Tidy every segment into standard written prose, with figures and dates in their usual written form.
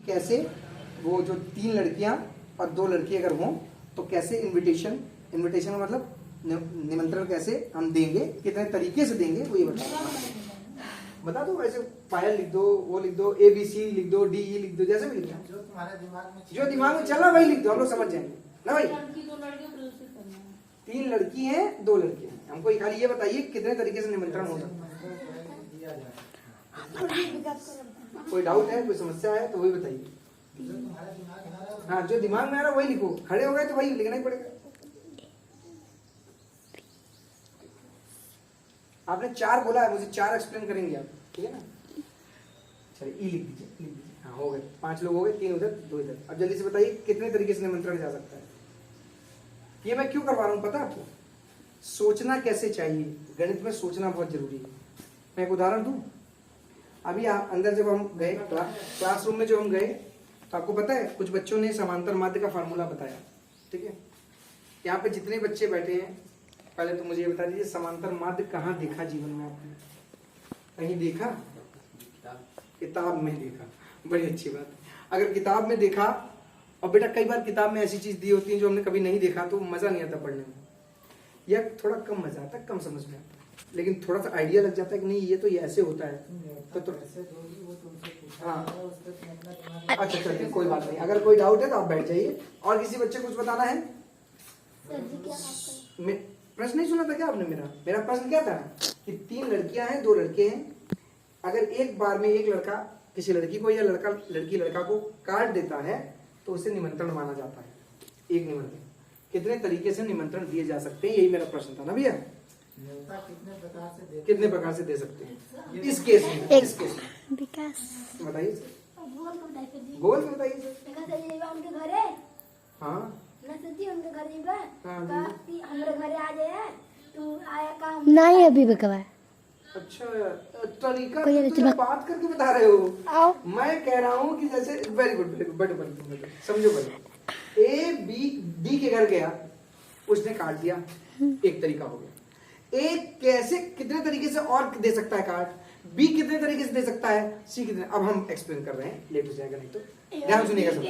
कैसे वो जो 3 लड़कियां और 2 लड़के अगर हों तो कैसे इनविटेशन का मतलब निमंत्रण कैसे हम देंगे, कितने तरीके से देंगे वो ये बता दो। वैसे पायल लिख दो, वो लिख दो, ABC लिख दो, DE लिख दो, जैसे भी लिख दो, जो दिमाग में चल रहा वही लिख दो, हम लोग समझ जाएंगे ना भाई। 3 लड़की हैं 2 लड़के हैं, हमको खाली ये बताइए कितने तरीके से निमंत्रण हो सकता है। कोई डाउट है, कोई समस्या है तो वही बताइए। हाँ, जो दिमाग में आ रहा वही लिखो, खड़े हो गए तो वही लिखना ही पड़ेगा। आपने 4 बोला है, मुझे 4 एक्सप्लेन करेंगे आप, ठीक है ना। चलिए ई लिख दीजिए। हाँ, हो गए 5 लोग हो गए, 3 उधर 2 इधर। अब जल्दी से बताइए कितने तरीके से निमंत्रण जा सकता है। ये मैं क्यों करवा रहा हूँ पता आपको? सोचना कैसे चाहिए, गणित में सोचना बहुत जरूरी है। मैं एक उदाहरण दूं। अभी अंदर जब हम गए क्लासरूम में, जो हम गए तो आपको पता है कुछ बच्चों ने समांतर माध्य का फार्मूला बताया, ठीक है। यहाँ पे जितने बच्चे बैठे हैं, पहले तो मुझे ये बता दीजिए समांतर माध्य कहाँ देखा जीवन में आपने? कहीं देखा? किताब में देखा, बड़ी अच्छी बात है। अगर किताब में देखा, और बेटा कई बार किताब में ऐसी चीज दी होती है जो हमने कभी नहीं देखा तो मजा नहीं आता पढ़ने में, या थोड़ा कम मजा आता है, कम समझ में आता है, लेकिन थोड़ा सा आइडिया लग जाता है कि नहीं ये तो ये ऐसे होता है तो हाँ। अच्छा चलिए कोई बात नहीं, अगर कोई डाउट है तो आप बैठ जाइए। और किसी बच्चे को कुछ बताना है? प्रश्न नहीं सुना था क्या आपने? मेरा प्रश्न क्या था कि 3 लड़कियां हैं 2 लड़के हैं, अगर एक बार में एक लड़का किसी लड़की को या लड़की लड़का को काट देता है तो उसे निमंत्रण माना जाता है। एक निमंत्रण कितने तरीके से निमंत्रण दिए जा सकते हैं, यही मेरा प्रश्न था ना भैया। कितने प्रकार से दे सकते हैं इस केस में? बताइए गोल में बताइए सर। हाँ नहीं अभी बकवा। अच्छा तरीका तुम बात करके बता रहे हो। मैं कह रहा हूँ कि जैसे वेरी गुड बट समझो पहले। A B के घर गया, उसने काट दिया, एक तरीका हो गया। A कैसे कितने तरीके से और दे सकता है काट, B कितने तरीके से दे सकता है, C कितने। अब हम एक्सप्लेन कर रहे हैं, लेट हो जाएगा नहीं तो ध्यान सुनिएगा सब।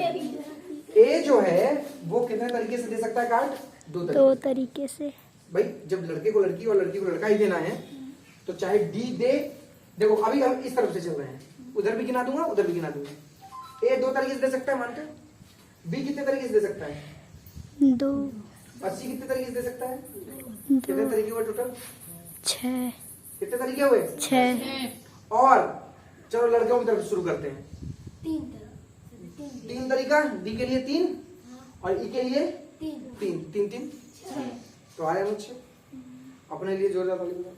A जो है वो कितने तरीके से दे सकता है काट? 2 तरीके से। भाई जब लड़के को लड़की और लड़की को लड़का ही देना है तो चाहे D दे, देखो अभी हम इस तरफ से चल रहे हैं, उधर भी गिना दूंगा उधर भी गिना दूंगा। A 2 तरीके से दे सकता है मानते हो? B कितने तरीके से दे सकता है? 2। और C कितने तरीके से दे सकता है? कितने तरीके हुए टोटल? 6। कितने तरीके हुए? 6। और चलो लड़कियों की तरफ शुरू करते हैं। 3 तरीका, D के लिए 3 और E के लिए 3 तो आया मुझे अपने लिए जोरदार ताली बजाओ।